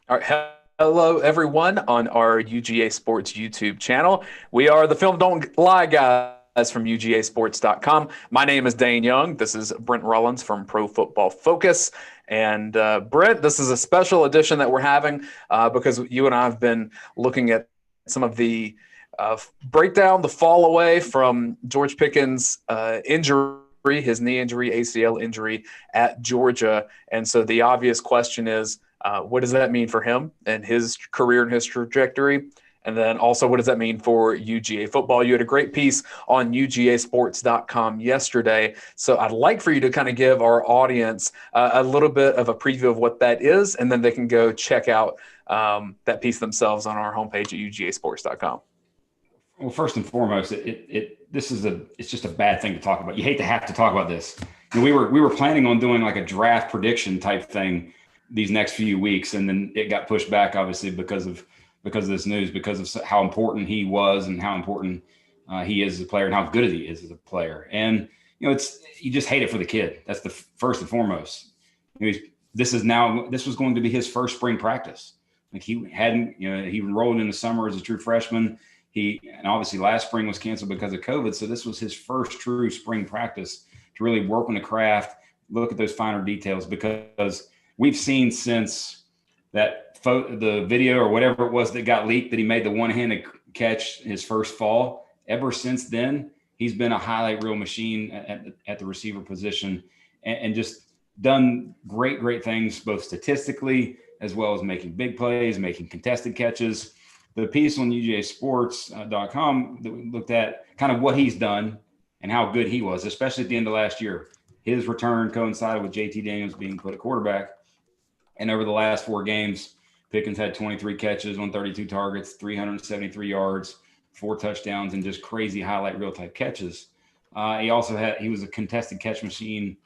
All right. Hello, everyone, on our UGA Sports YouTube channel. We are the Film Don't Lie guys from UGAsports.com. My name is Dayne Young. This is Brent Rollins from Pro Football Focus. And Brent, this is a special edition that we're having because you and I have been looking at some of the breakdown, the fall away from George Pickens' injury, his knee injury, ACL injury at Georgia. And so the obvious question is, what does that mean for him and his career and his trajectory? And then also, what does that mean for UGA football? You had a great piece on UGAsports.com yesterday. So I'd like for you to kind of give our audience a little bit of a preview of what that is, and then they can go check out that piece themselves on our homepage at UGAsports.com. Well, first and foremost, it's just a bad thing to talk about. You hate to have to talk about this. And we were planning on doing like a draft prediction type thing these next few weeks, and then it got pushed back, obviously, because of this news, because of how important he was and how important he is as a player and how good he is as a player. And you just hate it for the kid. That's the first and foremost. This was going to be his first spring practice. Like he enrolled in the summer as a true freshman. And obviously last spring was canceled because of COVID. So this was his first true spring practice to really work on the craft, look at those finer details, because we've seen since the video or whatever it was that got leaked that he made the one-handed catch his first fall. Ever since then, he's been a highlight reel machine at the receiver position and just done great things, both statistically as well as making big plays, making contested catches. The piece on UGAsports.com that we looked at kind of what he's done and how good he was, especially at the end of last year. His return coincided with JT Daniels being put at quarterback. And over the last 4 games, Pickens had 23 catches on 32 targets, 373 yards, 4 touchdowns, and just crazy highlight reel type catches. He was a contested catch machine,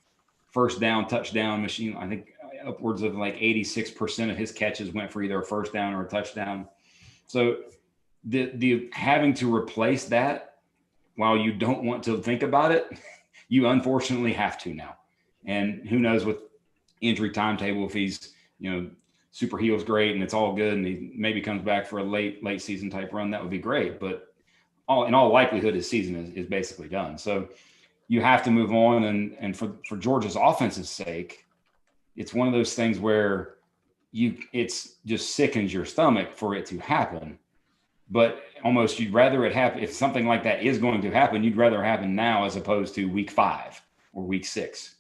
first down, touchdown machine. I think upwards of like 86% of his catches went for either a first down or a touchdown. So the having to replace that, while you don't want to think about it, you unfortunately have to now. And who knows with injury timetable, if he's, super heals great and it's all good and he maybe comes back for a late season type run, that would be great. But in all likelihood, his season is basically done. So you have to move on. And for Georgia's offensive sake, it's one of those things where it's just sickens your stomach for it to happen. But almost you'd rather it happen. If something like that is going to happen, you'd rather it happen now as opposed to week 5 or week 6.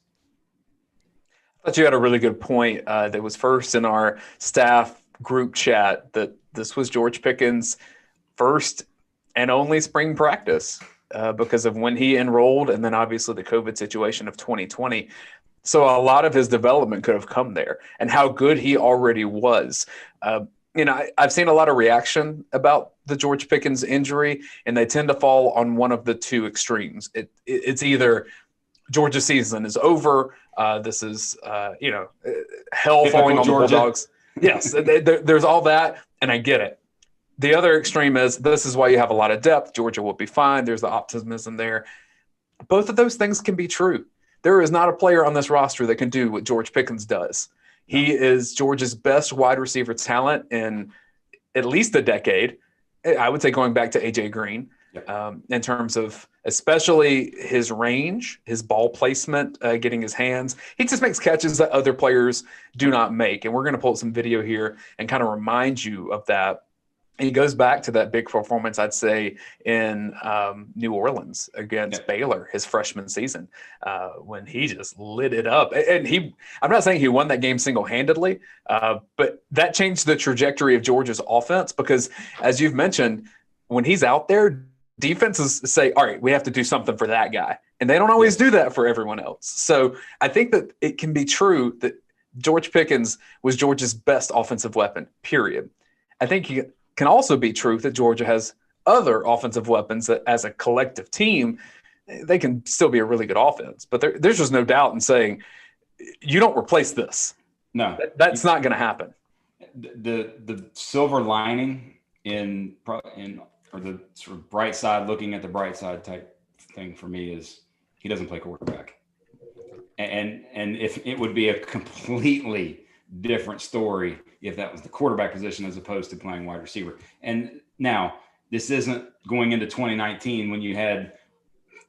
I thought you had a really good point that was first in our staff group chat, that this was George Pickens' first and only spring practice because of when he enrolled, and then obviously the COVID situation of 2020. So a lot of his development could have come there, and how good he already was. I've seen a lot of reaction about the George Pickens injury, and they tend to fall on one of the two extremes. It's either Georgia's season is over. This is, hell falling on the Bulldogs. Yes, there's all that, and I get it. The other extreme is this is why you have a lot of depth. Georgia will be fine. There's the optimism there. Both of those things can be true. There is not a player on this roster that can do what George Pickens does. He is Georgia's best wide receiver talent in at least a decade. I would say going back to A.J. Green. In terms of especially his range, his ball placement, getting his hands. He just makes catches that other players do not make. And we're going to pull up some video here and kind of remind you of that. And he goes back to that big performance, I'd say, in New Orleans against Baylor, his freshman season, when he just lit it up. And I'm not saying he won that game single-handedly, but that changed the trajectory of Georgia's offense because, as you've mentioned, when he's out there, defenses say, all right, we have to do something for that guy. And they don't always do that for everyone else. So I think that it can be true that George Pickens was Georgia's best offensive weapon, period. I think it can also be true that Georgia has other offensive weapons that as a collective team, they can still be a really good offense. But there's just no doubt in saying you don't replace this. No. That's not going to happen. The silver lining or the sort of bright side, looking at the bright side type thing for me is he doesn't play quarterback. And if it would be a completely different story if that was the quarterback position as opposed to playing wide receiver. And now this isn't going into 2019 when you had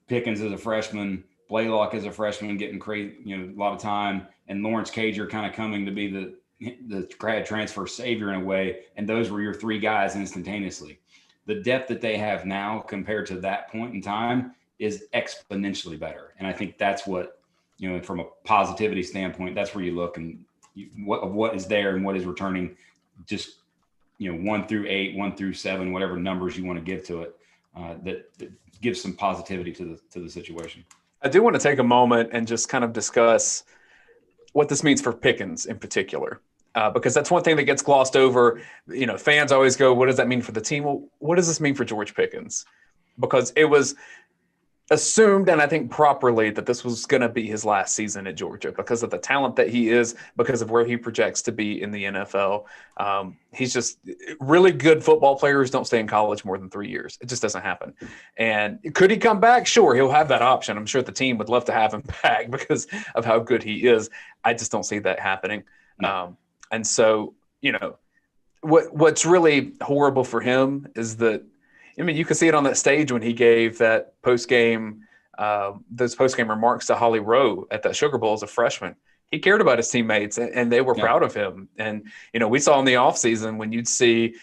Pickens as a freshman, Blaylock as a freshman getting crazy, a lot of time, and Lawrence Cager kind of coming to be the grad transfer savior in a way. And those were your three guys instantaneously. The depth that they have now compared to that point in time is exponentially better. And I think that's what, from a positivity standpoint, that's where you look and what is there and what is returning, just, 1 through 8, 1 through 7, whatever numbers you want to give to it, that gives some positivity to the situation. I do want to take a moment and just kind of discuss what this means for Pickens in particular, because that's one thing that gets glossed over. Fans always go, what does that mean for the team? Well, what does this mean for George Pickens? Because it was assumed, and I think properly, that this was going to be his last season at Georgia because of the talent that he is, because of where he projects to be in the NFL. He's just really good. Football players don't stay in college more than 3 years. It just doesn't happen. And could he come back? Sure, he'll have that option. I'm sure the team would love to have him back because of how good he is. I just don't see that happening. And so, what's really horrible for him is that, you can see it on that stage when he gave that those post-game remarks to Holly Rowe at that Sugar Bowl as a freshman. He cared about his teammates, and they were proud of him. And, we saw in the offseason when you'd see,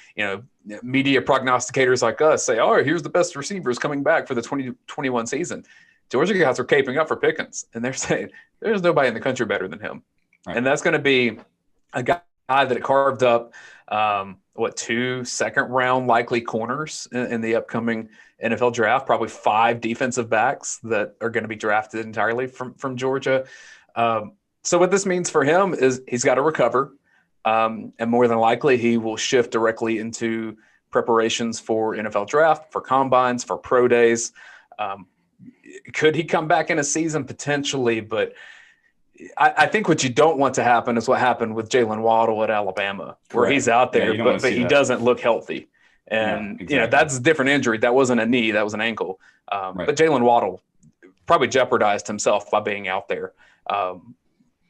media prognosticators like us say, oh, here's the best receivers coming back for the 2021 season. Georgia guys are caping up for Pickens, and they're saying there's nobody in the country better than him. Right. And that's going to be a guy that carved up 2 second-round likely corners in the upcoming NFL draft, probably 5 defensive backs that are going to be drafted entirely from Georgia. So what this means for him is he's got to recover, and more than likely he will shift directly into preparations for NFL draft, for combines, for pro days. Could he come back in a season? Potentially, but I think what you don't want to happen is what happened with Jalen Waddle at Alabama, where he's out there, but he doesn't look healthy. And, exactly. That's a different injury. That wasn't a knee. That was an ankle. But Jalen Waddle probably jeopardized himself by being out there.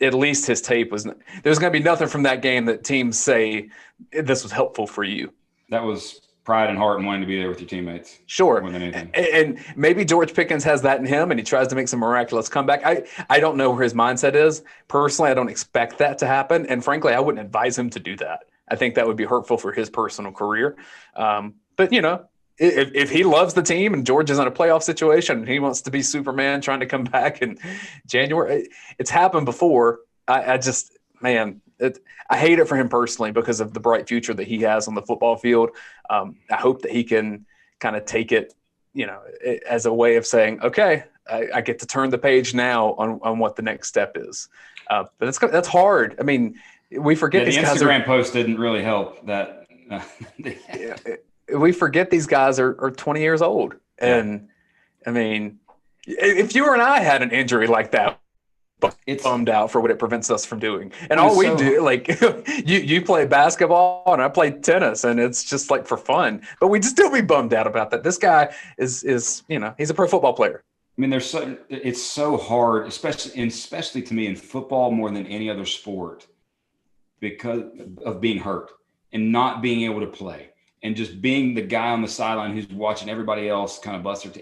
At least his tape was – there's going to be nothing from that game that teams say this was helpful for you. That was – pride and heart and wanting to be there with your teammates. Sure. More than anything. And maybe George Pickens has that in him and he tries to make some miraculous comeback. I don't know where his mindset is. Personally, I don't expect that to happen. And frankly, I wouldn't advise him to do that. I think that would be hurtful for his personal career. But, if he loves the team and George is in a playoff situation and he wants to be Superman trying to come back in January, it's happened before. I hate it for him personally because of the bright future that he has on the football field. I hope that he can kind of take it, as a way of saying, okay, I get to turn the page now on what the next step is. But that's hard. I mean, we forget the Instagram post didn't really help that. We forget these guys are 20 years old. And I mean, if you and I had an injury like that, it's bummed out for what it prevents us from doing. And all we do, like you play basketball and I play tennis and it's just like for fun, but we'd still be bummed out about that. This guy is he's a pro football player. I mean, it's so hard, especially to me in football more than any other sport because of being hurt and not being able to play and just being the guy on the sideline who's watching everybody else kind of bust their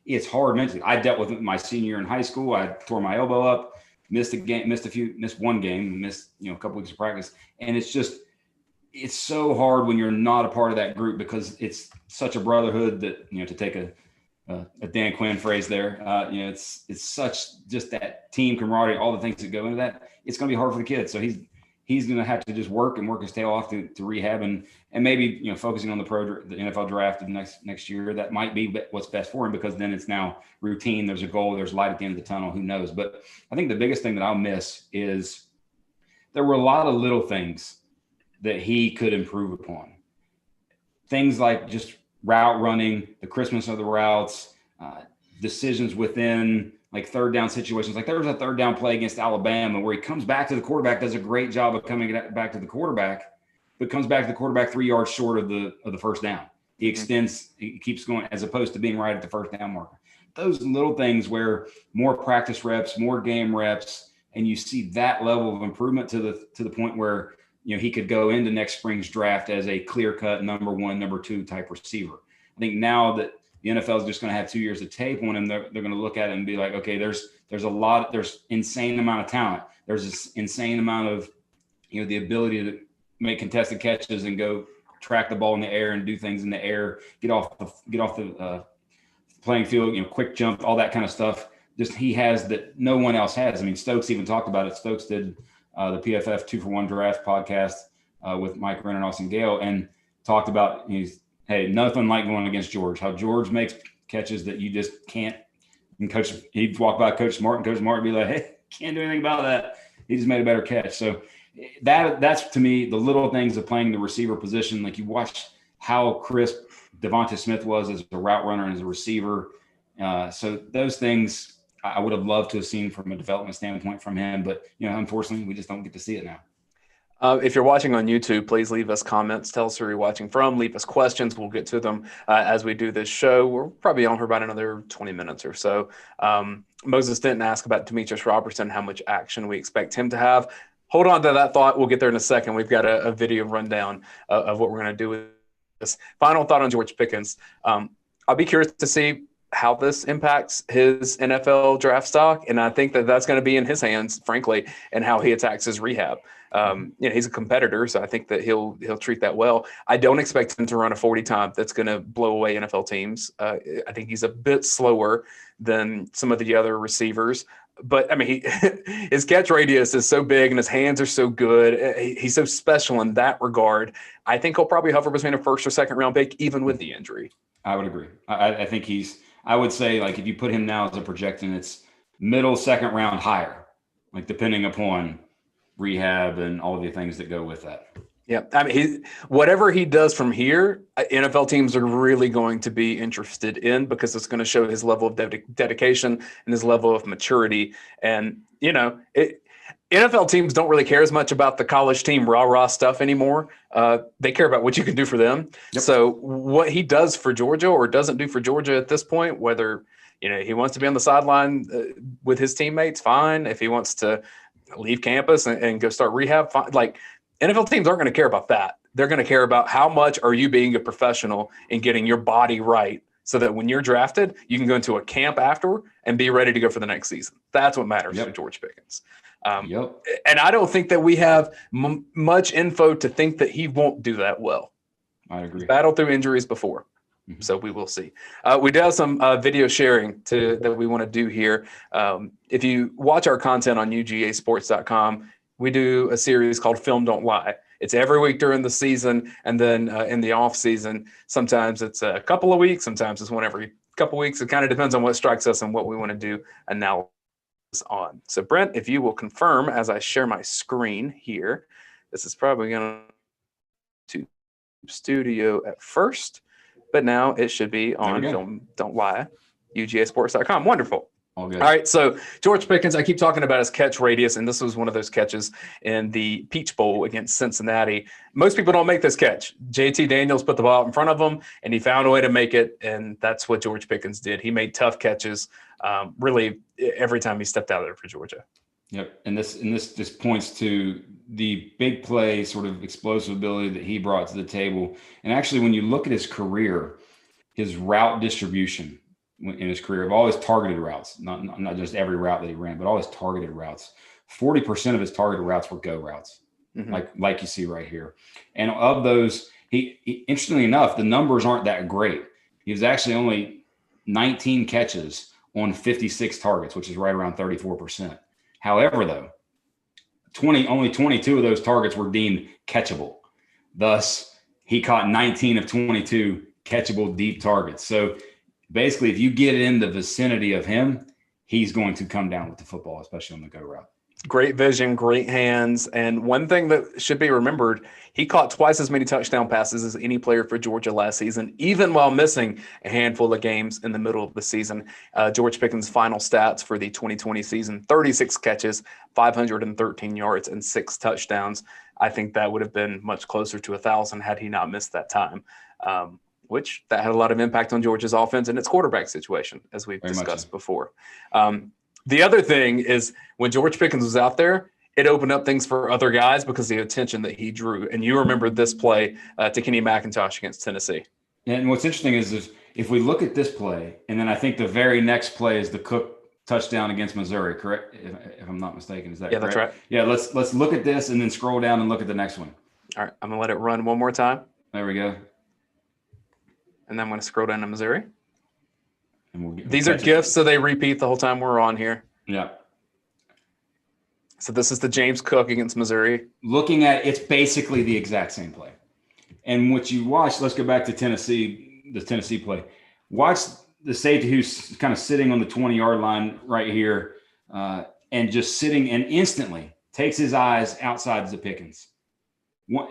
it's hard mentally. I dealt with it my senior year in high school. I tore my elbow up, missed one game, missed a couple weeks of practice. And it's so hard when you're not a part of that group because it's such a brotherhood that, to take a Dan Quinn phrase there, it's such just that team camaraderie, all the things that go into that. It's going to be hard for the kids. So he's going to have to just work his tail off to rehab and maybe, focusing on the NFL draft of next year. That might be what's best for him because then it's now routine. There's a goal. There's light at the end of the tunnel. Who knows? But I think the biggest thing that I'll miss is there were a lot of little things that he could improve upon. Things like just route running, the crispness of the routes, decisions within like third down situations. Like there was a third down play against Alabama where he comes back to the quarterback, does a great job of coming back to the quarterback, but comes back to the quarterback 3 yards short of the first down. He extends, he keeps going as opposed to being right at the first down marker. Those little things where more practice reps, more game reps, and you see that level of improvement to the point where, he could go into next spring's draft as a clear-cut number 1, number 2 type receiver. I think now that the NFL is just going to have 2 years of tape on him, they're going to look at it and be like, okay, there's insane amount of talent. There's this insane amount of, the ability to make contested catches and go track the ball in the air and do things in the air, get off the playing field, quick jump, all that kind of stuff. Just he has that no one else has. I mean, Stokes even talked about it. Stokes did the PFF 2-for-1 draft podcast with Mike Renner and Austin Gale, and talked about hey, nothing like going against George. How George makes catches that you just can't. And he'd walk by Coach Smart, and Coach Smart would be like, "Hey, can't do anything about that. He just made a better catch." So that's to me the little things of playing the receiver position. Like, you watch how crisp Devonta Smith was as a route runner and as a receiver. So those things I would have loved to have seen from a development standpoint from him, but unfortunately, we just don't get to see it now. If you're watching on YouTube, please leave us comments. Tell us who you're watching from. Leave us questions. We'll get to them as we do this show. We're probably on for about another 20 minutes or so. Moses didn't ask about Demetrius Robertson, how much action we expect him to have. Hold on to that thought. We'll get there in a second. We've got a video rundown of what we're going to do with this. Final thought on George Pickens. I'll be curious to see how this impacts his NFL draft stock. And I think that that's going to be in his hands, frankly, and how he attacks his rehab. He's a competitor, so I think that he'll treat that well. I don't expect him to run a 40 time that's going to blow away NFL teams. I think he's a bit slower than some of the other receivers. But, I mean, his catch radius is so big and his hands are so good. He's so special in that regard. I think he'll probably hover between a first or second round pick, even with the injury. I would agree. I think I would say, like, if you put him now as a projection, it's middle second round higher, like, depending upon rehab and all of the things that go with that. Yeah. I mean, whatever he does from here, NFL teams are really going to be interested in, because it's going to show his level of dedication and his level of maturity. And, NFL teams don't really care as much about the college team rah-rah stuff anymore. They care about what you can do for them. Yep. So what he does for Georgia or doesn't do for Georgia at this point, whether, he wants to be on the sideline with his teammates, fine. If he wants to leave campus and go start rehab, fine. Like, NFL teams aren't going to care about that. They're going to care about how much are you being a professional and getting your body right so that when you're drafted, you can go into a camp after and be ready to go for the next season. That's what matters for George Pickens. And I don't think that we have much info to think that he won't do that well. I agree. He's battled through injuries before. Mm-hmm. So we will see. We do have some video sharing that we want to do here. If you watch our content on UGAsports.com, we do a series called Film Don't Lie. It's every week during the season, and then in the off season, sometimes it's a couple of weeks, sometimes it's one every couple of weeks. It kind of depends on what strikes us and what we want to do analysis on. So Brent, if you will confirm as I share my screen here, this is probably going to studio at first, but now it should be on Film Don't Lie, UGAsports.com. Wonderful. All good. All right, so George Pickens, I keep talking about his catch radius, and this was one of those catches in the Peach Bowl against Cincinnati. Most people don't make this catch. JT Daniels put the ball out in front of him, and he found a way to make it, and that's what George Pickens did. He made tough catches really every time he stepped out there for Georgia. Yep, and this just points to the big play sort of explosive ability that he brought to the table. And actually, when you look at his career, his route distribution in his career of all his targeted routes, not just every route that he ran, but all his targeted routes, 40% of his targeted routes were go routes, like you see right here. And of those, he interestingly enough, the numbers aren't that great. He was actually only 19 catches on 56 targets, which is right around 34%. However, though, only 22 of those targets were deemed catchable. Thus, he caught 19 of 22 catchable deep targets. So basically, if you get in the vicinity of him, he's going to come down with the football, especially on the go route. Great vision, great hands. And one thing that should be remembered, he caught twice as many touchdown passes as any player for Georgia last season, even while missing a handful of games in the middle of the season. George Pickens' final stats for the 2020 season, 36 catches, 513 yards, and 6 touchdowns. I think that would have been much closer to 1,000 had he not missed that time. Which that had a lot of impact on Georgia's offense and its quarterback situation, as we've discussed before. The other thing is when George Pickens was out there, it opened up things for other guys because of the attention that he drew. And you remember this play to Kenny McIntosh against Tennessee. And what's interesting is if we look at this play, and then I think the very next play is the Cook touchdown against Missouri, correct? If I'm not mistaken, is that correct? That's right. Yeah, let's look at this and then scroll down and look at the next one. All right, I'm going to let it run one more time. There we go. And then I'm going to scroll down to Missouri. And These are GIFs, so they repeat the whole time we're on here. Yeah. So this is the James Cook against Missouri. Looking at it's basically the exact same play. And what you watch, let's go back to Tennessee, the Tennessee play. Watch the safety who's kind of sitting on the 20-yard line right here and just sitting and instantly takes his eyes outside the Pickens.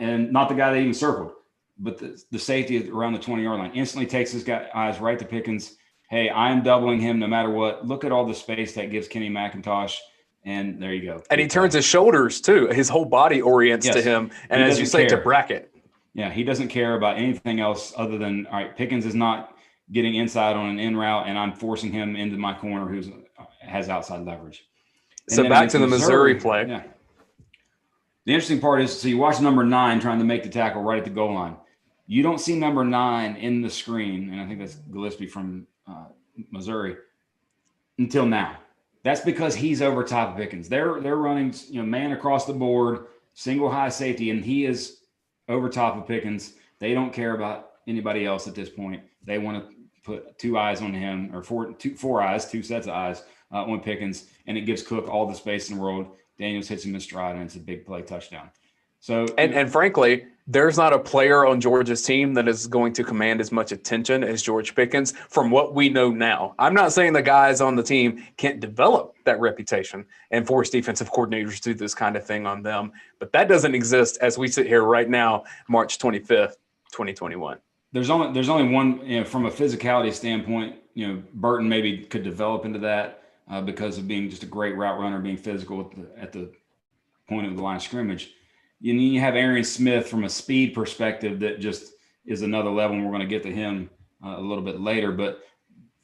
And not the guy that even circled, but the safety around the 20-yard line instantly takes his eyes right to Pickens. Hey, I'm doubling him no matter what. Look at all the space that gives Kenny McIntosh. And there you go. And he turns his shoulders too. His whole body orients to him. And as you say, to bracket. Yeah, he doesn't care about anything else other than, all right, Pickens is not getting inside on an in route, and I'm forcing him into my corner who has outside leverage. And so back to the Missouri play. Yeah. The interesting part is, so you watch number 9 trying to make the tackle right at the goal line. You don't see number 9 in the screen, and I think that's Gillespie from Missouri, until now. That's because he's over top of Pickens. They're running, man across the board, single high safety, and he is over top of Pickens. They don't care about anybody else at this point. They want to put 2 eyes on him, or 4 eyes, 2 sets of eyes on Pickens, and it gives Cook all the space in the world. Daniels hits him in stride, and it's a big play touchdown. So, and frankly, there's not a player on Georgia's team that is going to command as much attention as George Pickens from what we know now. I'm not saying the guys on the team can't develop that reputation and force defensive coordinators to do this kind of thing on them, but that doesn't exist as we sit here right now, March 25th, 2021. There's only one, from a physicality standpoint, Burton maybe could develop into that because of being just a great route runner, being physical at the point of the line of scrimmage. You have Arian Smith from a speed perspective that just is another level, and we're going to get to him a little bit later. But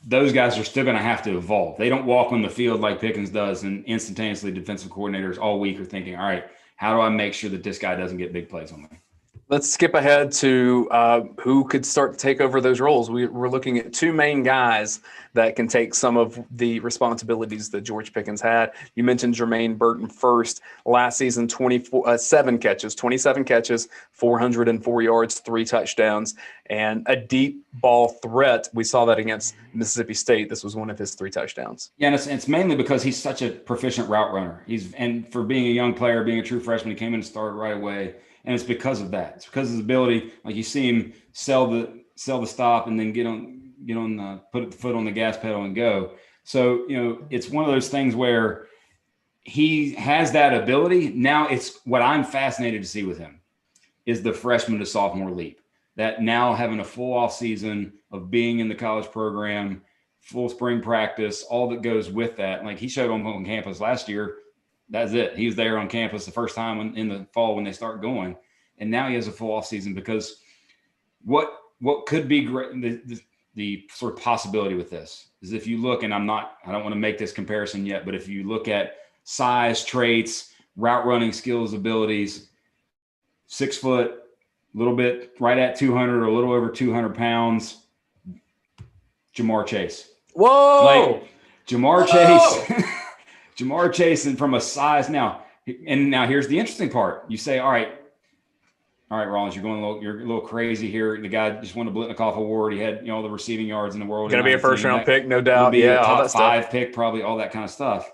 those guys are still going to have to evolve. They don't walk on the field like Pickens does, and instantaneously defensive coordinators all week are thinking, all right, how do I make sure that this guy doesn't get big plays on me? Let's skip ahead to who could start to take over those roles. We're looking at 2 main guys that can take some of the responsibilities that George Pickens had. You mentioned Jermaine Burton first. Last season, 27 catches, 404 yards, 3 touchdowns, and a deep ball threat. We saw that against Mississippi State. This was one of his 3 touchdowns. Yeah, and it's mainly because he's such a proficient route runner. And for being a young player, being a true freshman, he came in and started right away. And it's because of that. It's because of his ability. Like you see him sell the stop and then put the foot on the gas pedal and go. So, it's one of those things where he has that ability. Now it's what I'm fascinated to see with him is the freshman to sophomore leap. That now having a full off season of being in the college program, full spring practice, all that goes with that. Like he showed on campus last year. That's it. He was there on campus the first time in the fall when they start going. And now he has a full off season because what could be great, the sort of possibility with this is if you look, and I don't want to make this comparison yet, but if you look at size, traits, route running skills, abilities, 6 foot, a little bit right at 200 or a little over 200 pounds, Jamar Chase. Whoa! Jamar Chase. Jamar Chase, and from a size now, here's the interesting part. You say, all right, Rollins, you're a little crazy here. The guy just won a Blitnikoff Award. He had all the receiving yards in the world. Going to be a first-round pick, no doubt. Be a top 5 pick, probably all that kind of stuff.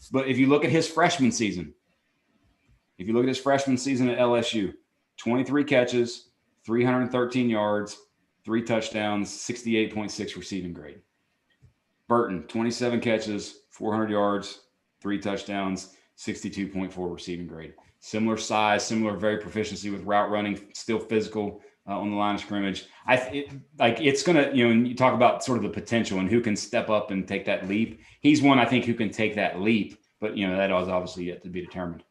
But if you look at his freshman season, at LSU, 23 catches, 313 yards, 3 touchdowns, 68.6 receiving grade. Burton, 27 catches, 400 yards, 3 touchdowns, 62.4 receiving grade. Similar size, similar very proficiency with route running, still physical on the line of scrimmage. It's going to, and you talk about sort of the potential and who can step up and take that leap. He's one, I think, who can take that leap, but, that is obviously yet to be determined.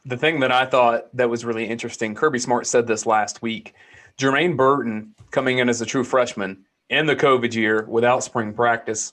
The thing that I thought that was really interesting, Kirby Smart said this last week, Jermaine Burton coming in as a true freshman in the COVID year without spring practice,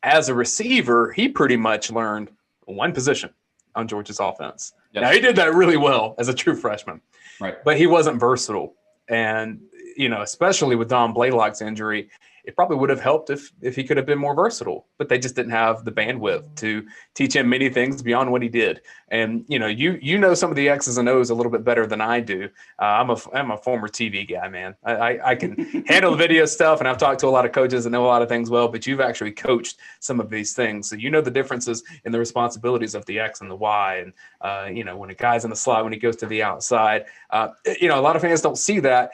as a receiver, he pretty much learned one position on Georgia's offense. Yes. Now, he did that really well as a true freshman, Right. but he wasn't versatile. And, especially with Dominick Blaylock's injury, it probably would have helped if he could have been more versatile, but they just didn't have the bandwidth to teach him many things beyond what he did. And, you know some of the X's and O's a little bit better than I do. I'm a former TV guy, man. I can handle the video stuff, and I've talked to a lot of coaches and know a lot of things well, but you've actually coached some of these things. So you know the differences in the responsibilities of the X and the Y. And, when a guy's in the slot, when he goes to the outside, a lot of fans don't see that.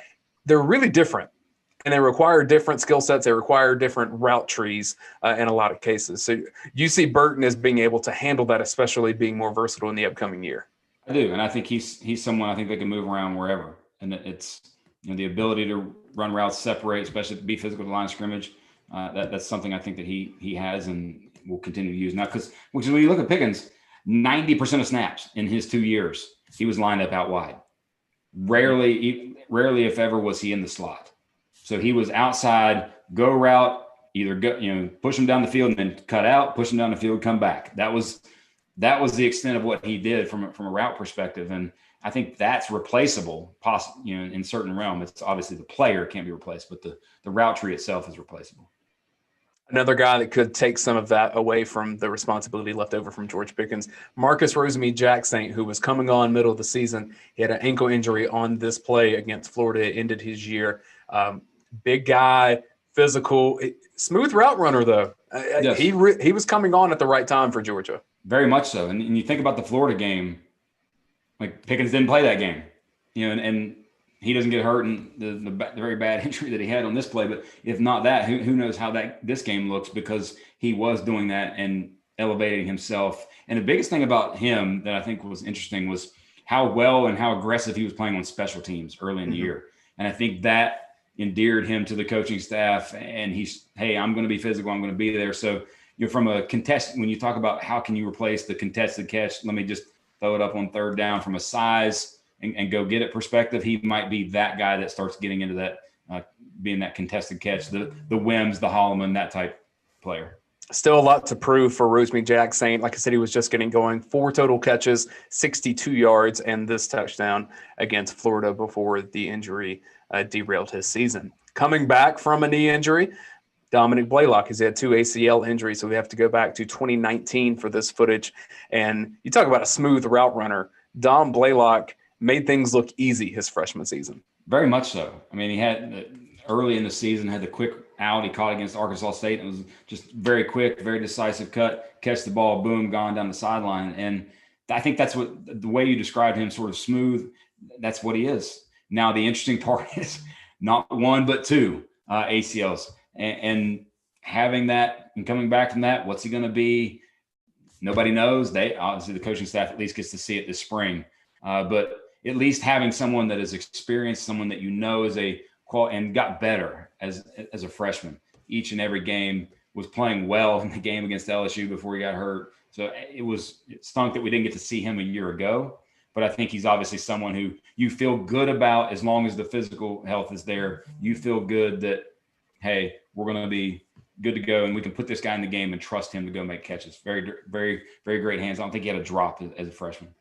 They're really different. And they require different skill sets. They require different route trees in a lot of cases. So you see Burton as being able to handle that, especially being more versatile in the upcoming year. I do. And I think he's someone I think that can move around wherever. And it's the ability to run routes, separate, especially to be physical to line of scrimmage. That's something I think that he has and will continue to use now. Because when you look at Pickens, 90% of snaps in his 2 years, he was lined up out wide. Rarely, if ever, was he in the slot. So he was outside, go route, either go, push him down the field and then cut out, push him down the field, come back. That was the extent of what he did from a route perspective. And I think that's replaceable, in certain realm. It's obviously the player can't be replaced, but the route tree itself is replaceable. Another guy that could take some of that away from the responsibility left over from George Pickens, Marcus Rosemy-Jacksaint, who was coming on middle of the season. He had an ankle injury on this play against Florida. It ended his year. Big guy, physical, smooth route runner, though. Yes. He was coming on at the right time for Georgia. Very much so. And you think about the Florida game, like Pickens didn't play that game, and he doesn't get hurt in the very bad injury that he had on this play. But if not that, who knows how this game looks, because he was doing that and elevating himself. And the biggest thing about him that I think was interesting was how well and how aggressive he was playing on special teams early in the year. And I think that endeared him to the coaching staff. And hey, I'm going to be physical. I'm going to be there. So from a contest, when you talk about how can you replace the contested catch, let me just throw it up on third down from a size and go get it perspective. He might be that guy that starts getting into that, being that contested catch, the Wims, the Holloman, that type player. Still a lot to prove for Rosemy-Jacksaint. Like I said, he was just getting going. 4 total catches, 62 yards, and this touchdown against Florida before the injury derailed his season. Coming back from a knee injury, Dominick Blaylock has had 2 ACL injuries, so we have to go back to 2019 for this footage. And you talk about a smooth route runner. Dom Blaylock made things look easy his freshman season. Very much so. I mean, he had early in the season had the quick out he caught against Arkansas State. It was just very quick, very decisive cut, catch the ball, boom, gone down the sideline. And I think that's what the way you described him, sort of smooth, that's what he is. Now, the interesting part is not 1, but 2 ACLs. And having that and coming back from that, what's he going to be? Nobody knows. Obviously, the coaching staff at least gets to see it this spring. But at least having someone that is experienced, someone that is and got better as a freshman. Each and every game, was playing well in the game against LSU before he got hurt. So it stunk that we didn't get to see him a year ago. But I think he's obviously someone who you feel good about as long as the physical health is there. You feel good that, hey, we're going to be good to go, and we can put this guy in the game and trust him to go make catches. Very, very, very great hands. I don't think he had a drop as a freshman.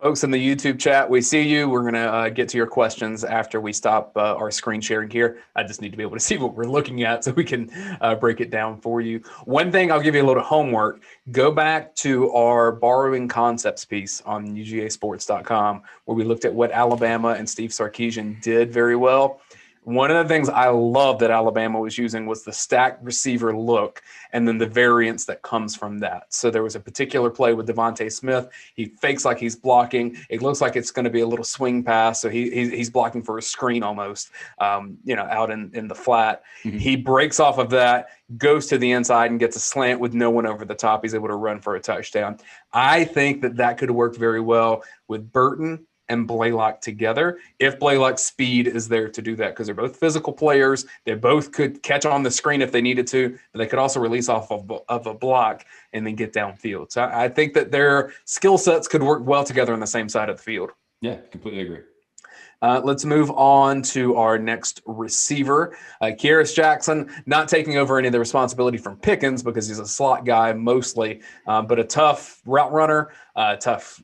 Folks in the YouTube chat, we see you. We're going to get to your questions after we stop our screen sharing here. I just need to be able to see what we're looking at so we can break it down for you. One thing, I'll give you a little homework. Go back to our borrowing concepts piece on UGAsports.com where we looked at what Alabama and Steve Sarkisian did very well. One of the things I love that Alabama was using was the stacked receiver look and then the variance that comes from that. So there was a particular play with Devontae Smith. He fakes like he's blocking. It looks like it's going to be a little swing pass. So he's blocking for a screen almost, out in the flat. Mm-hmm. He breaks off of that, goes to the inside and gets a slant with no one over the top. He's able to run for a touchdown. I think that could have worked very well with Burton and Blaylock together if Blaylock's speed is there to do that, because they're both physical players. They both could catch on the screen if they needed to, but they could also release off of a block and then get downfield. So I think that their skill sets could work well together on the same side of the field. Yeah, completely agree. Let's move on to our next receiver, Kearis Jackson, not taking over any of the responsibility from Pickens because he's a slot guy mostly, but a tough route runner,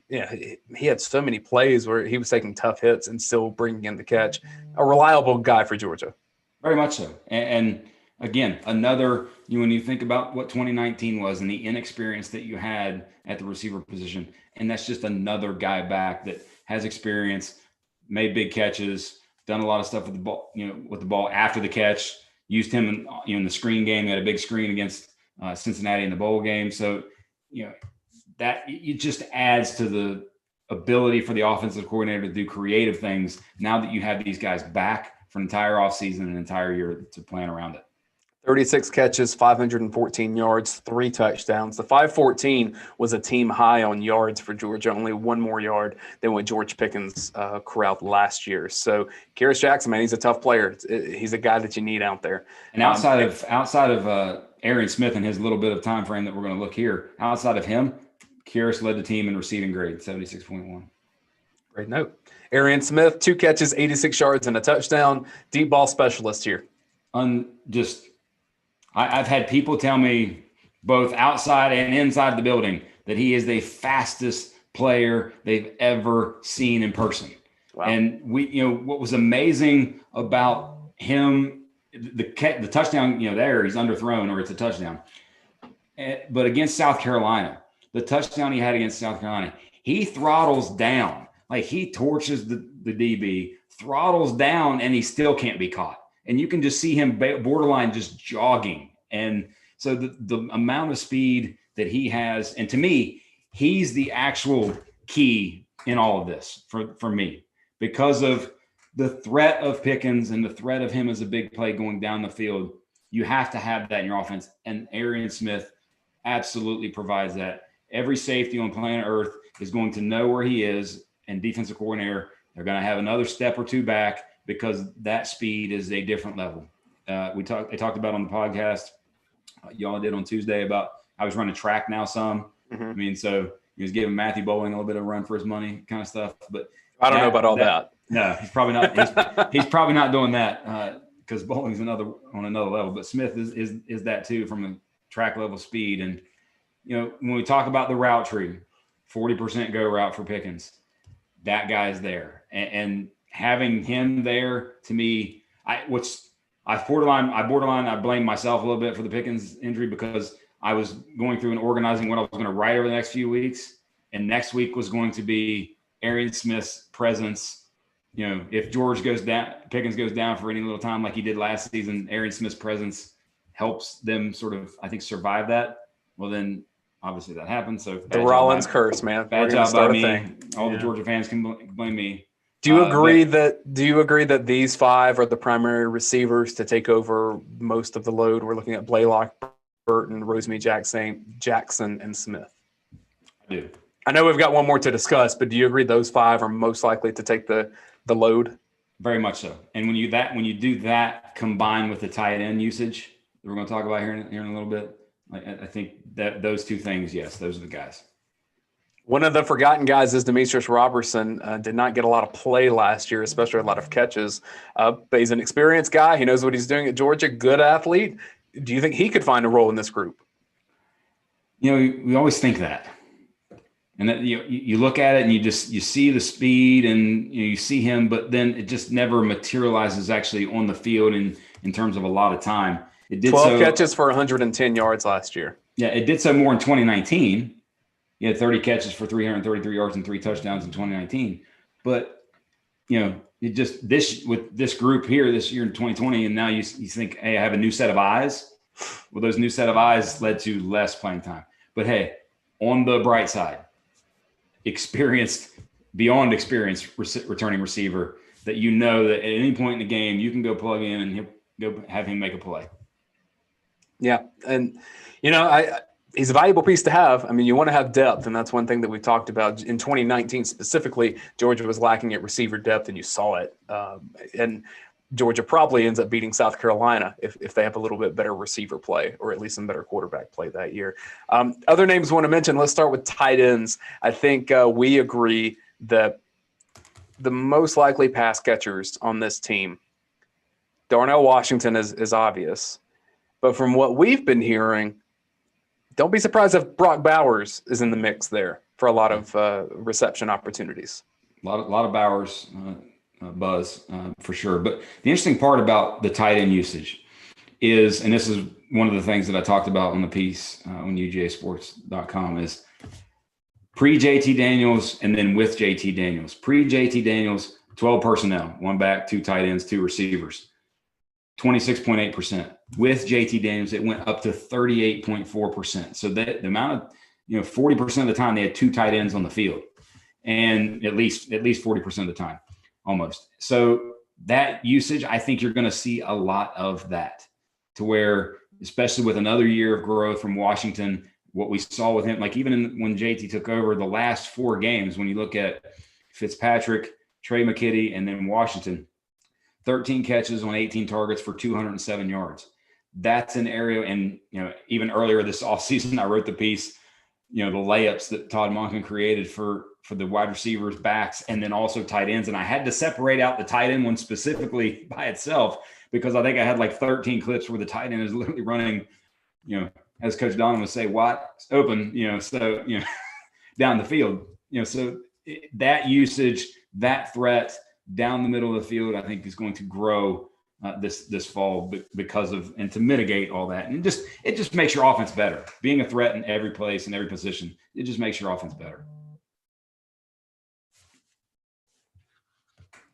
he had so many plays where he was taking tough hits and still bringing in the catch. A reliable guy for Georgia. Very much so. And again, another, when you think about what 2019 was and the inexperience that you had at the receiver position, and that's just another guy back that has experience, made big catches, done a lot of stuff with the ball, with the ball after the catch, used him in the screen game. He had a big screen against Cincinnati in the bowl game. So, that it just adds to the ability for the offensive coordinator to do creative things now that you have these guys back for an entire offseason and an entire year to plan around it. 36 catches, 514 yards, 3 touchdowns. The 514 was a team high on yards for Georgia, only 1 more yard than what George Pickens corralled last year. So Kearis Jackson, man, he's a tough player. He's a guy that you need out there. And outside of Arian Smith and his little bit of time frame that we're going to look here, outside of him, Kearis led the team in receiving grade, 76.1. Great note. Arian Smith, 2 catches, 86 yards, and a touchdown. Deep ball specialist here. I've had people tell me both outside and inside the building that he is the fastest player they've ever seen in person. Wow. And what was amazing about him, the touchdown, there he's underthrown or it's a touchdown. But against South Carolina, the touchdown he had against South Carolina, he throttles down. Like he torches the DB, throttles down, and he still can't be caught. And you can just see him borderline just jogging. And so the amount of speed that he has, and to me, he's the actual key in all of this for me because of the threat of Pickens and the threat of him as a big play going down the field. You have to have that in your offense. And Arian Smith absolutely provides that. Every safety on planet Earth is going to know where he is, and defensive coordinator, they're going to have another step or two back because that speed is a different level. They talked about on the podcast, y'all did on Tuesday, about I was running track now some. Mm-hmm. I mean, so he was giving Matthew Bowling a little bit of a run for his money kind of stuff. But I don't know about all that. No, he's probably not. He's probably not doing that because Bowling's on another level. But Smith is that too from a track level speed. And when we talk about the route tree, 40% go route for Pickens, that guy's there, and having him there to me, I blame myself a little bit for the Pickens injury because I was going through and organizing what I was going to write over the next few weeks. And next week was going to be Arian Smith's presence. If Pickens goes down for any little time like he did last season, Arian Smith's presence helps them sort of, I think, survive that. Well, then obviously that happened. So the Rollins curse, man. Bad job by me. All the Georgia fans can blame me. Do you agree that these 5 are the primary receivers to take over most of the load? We're looking at Blaylock, Burton, Rosemy-Jacksaint, Jackson, and Smith. I do. I know we've got one more to discuss, but do you agree those 5 are most likely to take the load? Very much so. And when you do that combined with the tight end usage that we're going to talk about here in a little bit, I think that those 2 things, yes, those are the guys. One of the forgotten guys is Demetrius Robertson. Did not get a lot of play last year, especially a lot of catches. But he's an experienced guy. He knows what he's doing at Georgia. Good athlete. Do you think he could find a role in this group? We always think that. And that you look at it and you see the speed and you see him, but then it just never materializes actually on the field in terms of a lot of time. It did 12 catches for 110 yards last year. Yeah, it did so more in 2019. He had 30 catches for 333 yards and 3 touchdowns in 2019. But, it just with this group here this year in 2020, and now you think, hey, I have a new set of eyes. Well, those new set of eyes led to less playing time. But, hey, on the bright side, beyond experienced returning receiver that that at any point in the game you can go plug in and he'll go have him make a play. Yeah, and, he's a valuable piece to have. I mean, you want to have depth, and that's one thing that we talked about. In 2019 specifically, Georgia was lacking at receiver depth, and you saw it. And Georgia probably ends up beating South Carolina if they have a little bit better receiver play, or at least some better quarterback play that year. Other names I want to mention, let's start with tight ends. I think we agree that the most likely pass catchers on this team, Darnell Washington is obvious. But from what we've been hearing, don't be surprised if Brock Bowers is in the mix there for a lot of reception opportunities. A lot of Bowers buzz for sure. But the interesting part about the tight end usage is, and this is one of the things that I talked about on the piece on UGAsports.com, is pre-JT Daniels and then with JT Daniels. Pre-JT Daniels, 12 personnel, 1 back, 2 tight ends, 2 receivers, 26.8%. With JT Daniels, it went up to 38.4%. So that the amount of, 40% of the time they had 2 tight ends on the field, and at least 40% of the time, almost. So that usage, I think you're going to see a lot of that, to where, especially with another year of growth from Washington, what we saw with him, like even when JT took over the last 4 games, when you look at Fitzpatrick, Trey McKitty, and then Washington, 13 catches on 18 targets for 207 yards. That's an area. And, even earlier this offseason, I wrote the piece, the layups that Todd Monken created for the wide receivers, backs, and then also tight ends. And I had to separate out the tight end one specifically by itself, because I think I had like 13 clips where the tight end is literally running, as Coach Donovan would say, wide open, down the field, so that usage, that threat down the middle of the field, I think is going to grow this fall because of, and to mitigate all that. And it just makes your offense better. Being a threat in every place, in every position, it just makes your offense better.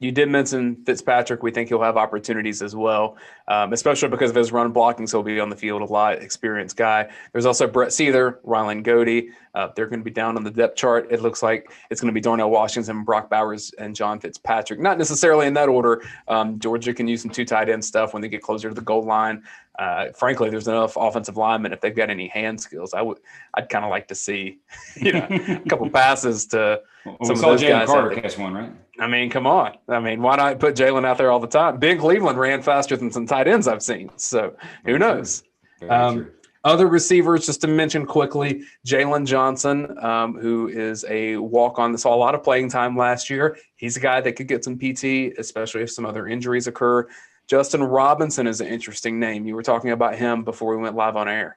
You did mention Fitzpatrick. We think he'll have opportunities as well, especially because of his run blocking. So he'll be on the field a lot, experienced guy. There's also Brett Seether, Rylan Goody. They're going to be down on the depth chart. It looks like it's going to be Darnell Washington, Brock Bowers, and John Fitzpatrick. Not necessarily in that order. Georgia can use some 2 tight end stuff when they get closer to the goal line. Frankly, there's enough offensive linemen. If they've got any hand skills, I'd kind of like to see, a couple passes to some of those guys. Carter catch one, right? I mean, come on. I mean, why not put Jalen out there all the time? Ben Cleveland ran faster than some tight ends I've seen. So who knows? Other receivers, just to mention quickly, Jalen Johnson, who is a walk-on that saw a lot of playing time last year. He's a guy that could get some PT, especially if some other injuries occur. Justin Robinson is an interesting name. You were talking about him before we went live on air.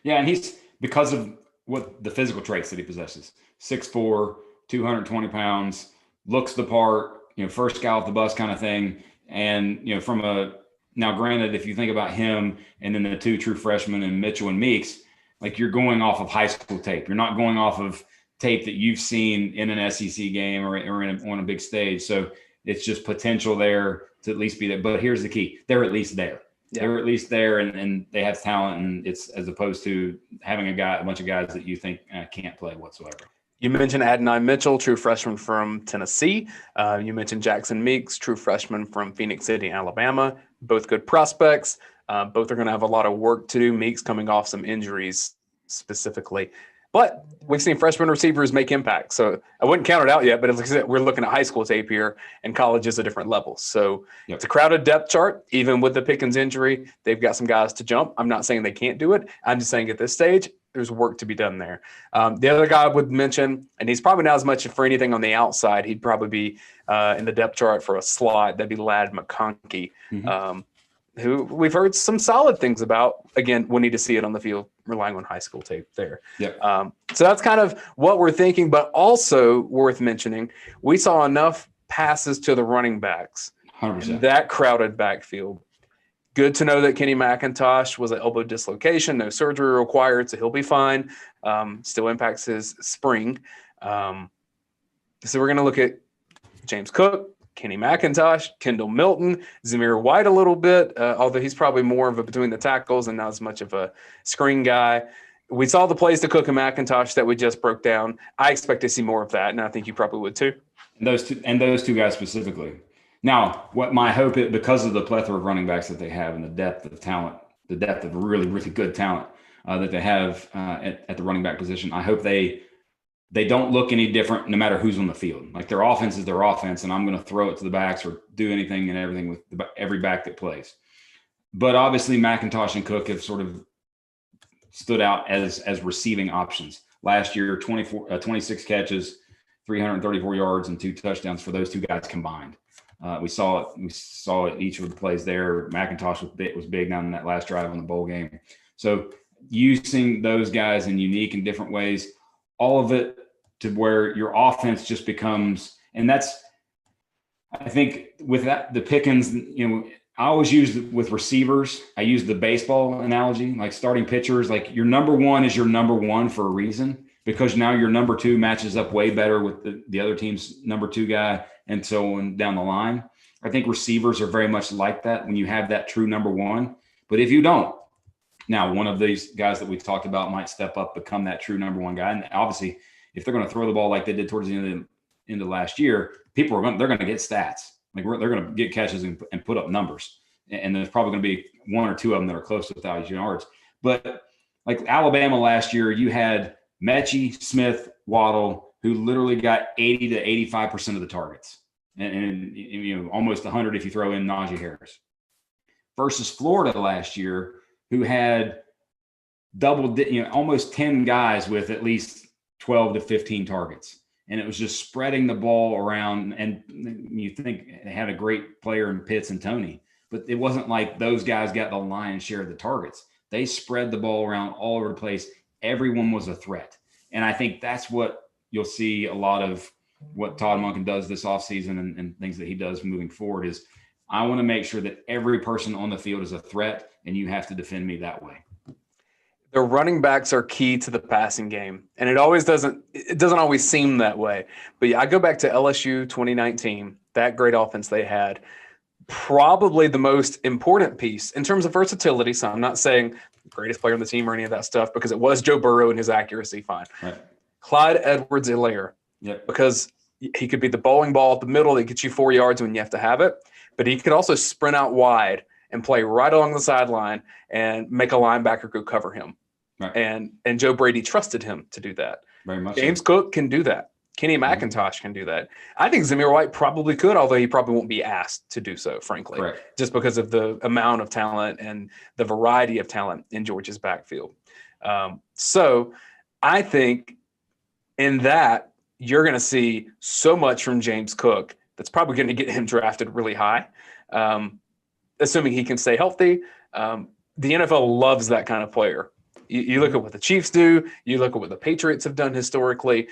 Yeah, and he's, because of what the physical traits that he possesses, 6'4", 220 pounds, looks the part, first guy off the bus kind of thing. And, now granted, if you think about him and then the 2 true freshmen and Mitchell and Meeks, like, you're going off of high school tape. You're not going off of tape that you've seen in an SEC game or on a big stage. So it's just potential there to at least be there. But here's the key. They're at least there. Yeah. They're at least there, and they have talent, and it's as opposed to having a bunch of guys that you think can't play whatsoever. You mentioned Adonai Mitchell, true freshman from Tennessee. You mentioned Jackson Meeks, true freshman from Phoenix City, Alabama. Both good prospects. Both are going to have a lot of work to do. Meeks coming off some injuries specifically. But we've seen freshman receivers make impact. So I wouldn't count it out yet, but as I said, we're looking at high school tape here, and college is a different level. So It's a crowded depth chart. Even with the Pickens injury, they've got some guys to jump. I'm not saying they can't do it. I'm just saying at this stage, there's work to be done there. The other guy I would mention, and he's probably not as much for anything on the outside, he'd probably be in the depth chart for a slot. That'd be Ladd McConkey, who we've heard some solid things about. Again, we'll need to see it on the field, relying on high school tape there. Yep. So that's kind of what we're thinking, but also worth mentioning, we saw enough passes to the running backs 100%. in that crowded backfield. Good to know that Kenny McIntosh was an elbow dislocation, no surgery required, so he'll be fine. Still impacts his spring. So we're going to look at James Cook, Kenny McIntosh, Kendall Milton, Zamir White a little bit, although he's probably more of a between the tackles and not as much of a screen guy. We saw the plays to Cook and McIntosh that we just broke down. I expect to see more of that, and I think you probably would too. And those two guys specifically. Now, what my hope is, because of the plethora of running backs that they have and the depth of talent, the depth of really, really good talent that they have at the running back position, I hope they don't look any different no matter who's on the field. Like, their offense is their offense, and I'm going to throw it to the backs or do anything and everything with every back that plays. But obviously, McIntosh and Cook have sort of stood out as receiving options. Last year, 26 catches, 334 yards and 2 touchdowns for those two guys combined. We saw it each of the plays there. McIntosh was big down in that last drive on the bowl game. So using those guys in unique and different ways, all of it to where your offense just becomes, and that's, I think with that, the Pickens, I always use with receivers, I use the baseball analogy, like starting pitchers, like your number one is your number one for a reason, because now your number two matches up way better with the other team's number two guy, and so on down the line. I think receivers are very much like that when you have that true number one. But if you don't, now one of these guys that we've talked about might step up, become that true number one guy. And obviously, if they're going to throw the ball like they did towards the end of last year, they're going to get stats. Like they're going to get catches and put up numbers. And there's probably going to be one or two of them that are close to 1,000 yards. But like Alabama last year, you had Mechie, Smith, Waddle, who literally got 80 to 85% of the targets, and almost 100 if you throw in Najee Harris. Versus Florida last year, who had almost 10 guys with at least 12 to 15 targets. And it was just spreading the ball around. And you think they had a great player in Pitts and Tony, but it wasn't like those guys got the lion's share of the targets. They spread the ball around all over the place. Everyone was a threat. And I think that's what you'll see a lot of what Todd Monken does this offseason and things that he does moving forward is I want to make sure that every person on the field is a threat, and you have to defend me that way. The running backs are key to the passing game, and it doesn't always seem that way. But yeah, I go back to LSU 2019, that great offense they had. Probably the most important piece in terms of versatility. So I'm not saying greatest player on the team or any of that stuff, because it was Joe Burrow and his accuracy, fine. Right. Clyde Edwards-Helaire, because he could be the bowling ball at the middle that gets you 4 yards when you have to have it, but he could also sprint out wide and play right along the sideline and make a linebacker go cover him. Right. And Joe Brady trusted him to do that. Very much. James Cook can do that. Kenny McIntosh can do that. I think Zamir White probably could, although he probably won't be asked to do so, frankly, Correct. Just because of the amount of talent and the variety of talent in Georgia's backfield. So I think in that you're going to see so much from James Cook that's probably going to get him drafted really high, assuming he can stay healthy. The NFL loves that kind of player. You look at what the Chiefs do. You look at what the Patriots have done historically.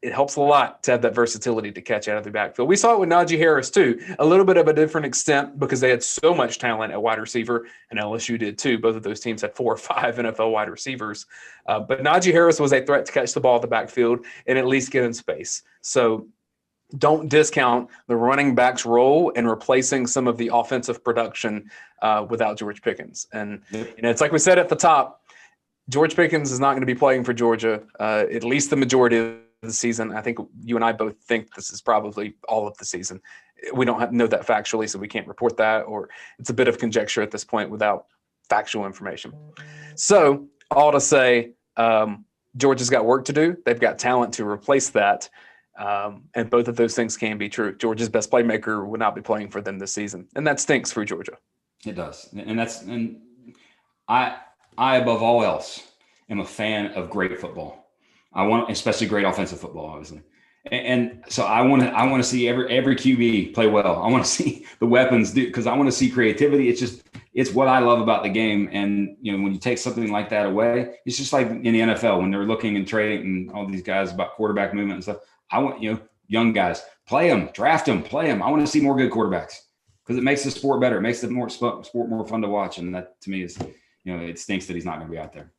It helps a lot to have that versatility to catch out of the backfield. We saw it with Najee Harris too, a little bit of a different extent because they had so much talent at wide receiver, and LSU did too. Both of those teams had 4 or 5 NFL wide receivers. But Najee Harris was a threat to catch the ball at the backfield and at least get in space. So don't discount the running back's role in replacing some of the offensive production without George Pickens. And it's like we said at the top, George Pickens is not going to be playing for Georgia at least the majority of the season. I think you and I both think this is probably all of the season. We don't know that factually, so we can't report that, or it's a bit of conjecture at this point without factual information. So all to say, Georgia's got work to do. They've got talent to replace that. And both of those things can be true. Georgia's best playmaker will not be playing for them this season. And that stinks for Georgia. It does. And I above all else am a fan of great football. I want, especially great offensive football, obviously. And so I want to see every QB play well. I want to see the weapons do, because I want to see creativity. It's what I love about the game. And when you take something like that away, it's just like in the NFL when they're looking and trading and all these guys about quarterback movement and stuff. I want young guys, play them, draft them, play them. I want to see more good quarterbacks because it makes the sport better. It makes the sport more fun to watch. And that to me is, it stinks that he's not going to be out there.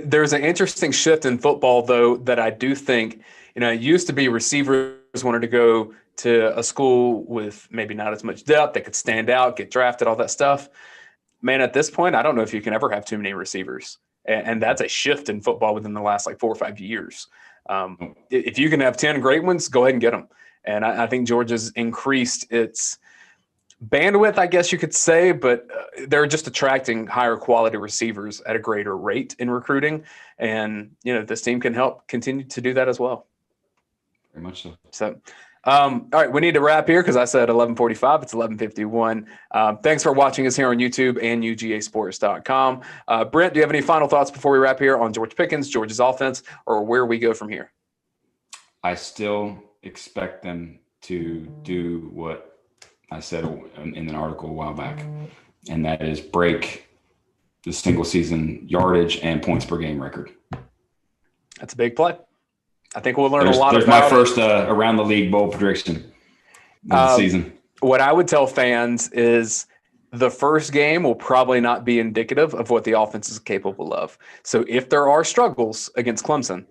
There's an interesting shift in football, though, that I do think, it used to be receivers wanted to go to a school with maybe not as much depth. They could stand out, get drafted, all that stuff. Man, at this point, I don't know if you can ever have too many receivers. And that's a shift in football within the last 4 or 5 years. If you can have 10 great ones, go ahead and get them. And I think Georgia's increased its bandwidth, I guess you could say, but they're just attracting higher quality receivers at a greater rate in recruiting. And, this team can help continue to do that as well. Very much so. So, all right, we need to wrap here because I said 11:45. It's 11:51. Thanks for watching us here on YouTube and UGAsports.com. Brent, do you have any final thoughts before we wrap here on George Pickens, Georgia's offense, or where we go from here? I still expect them to do what I said in an article a while back, and that is break the single season yardage and points per game record. That's a big play. I think we'll learn a lot about it. There's my first around the league bowl prediction of the season. What I would tell fans is the first game will probably not be indicative of what the offense is capable of. So if there are struggles against Clemson,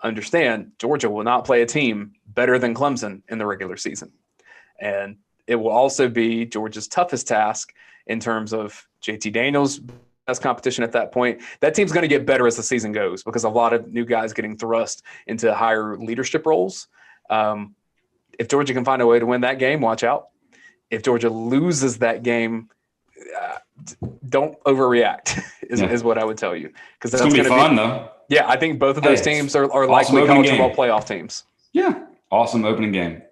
understand Georgia will not play a team better than Clemson in the regular season. And it will also be Georgia's toughest task in terms of JT Daniels' best competition at that point. That team's going to get better as the season goes because a lot of new guys getting thrust into higher leadership roles. If Georgia can find a way to win that game, watch out. If Georgia loses that game, don't overreact is what I would tell you. Because that's going to be fun, though. Yeah, I think both of those teams are likely college football playoff teams. Yeah, awesome opening game.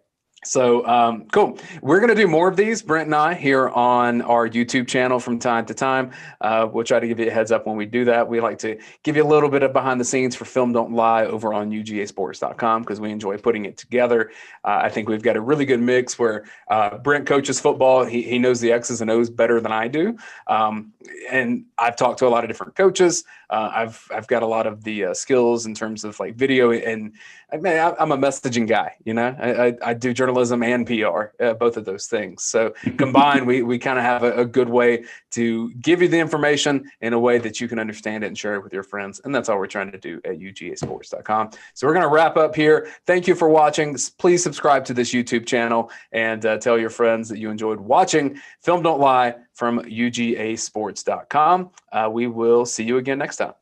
So, cool. We're going to do more of these, Brent and I, here on our YouTube channel from time to time. We'll try to give you a heads up when we do that. We like to give you a little bit of behind the scenes for Film Don't Lie over on UGAsports.com because we enjoy putting it together. I think we've got a really good mix where Brent coaches football. He knows the X's and O's better than I do. And I've talked to a lot of different coaches. I've got a lot of the skills in terms of like video, and I'm a messaging guy. You know, I do journalism and PR, both of those things. So combined, we kind of have a good way to give you the information in a way that you can understand it and share it with your friends. And that's all we're trying to do at UGAsports.com. So we're going to wrap up here. Thank you for watching. Please subscribe to this YouTube channel and tell your friends that you enjoyed watching Film Don't Lie from UGAsports.com. We will see you again next time.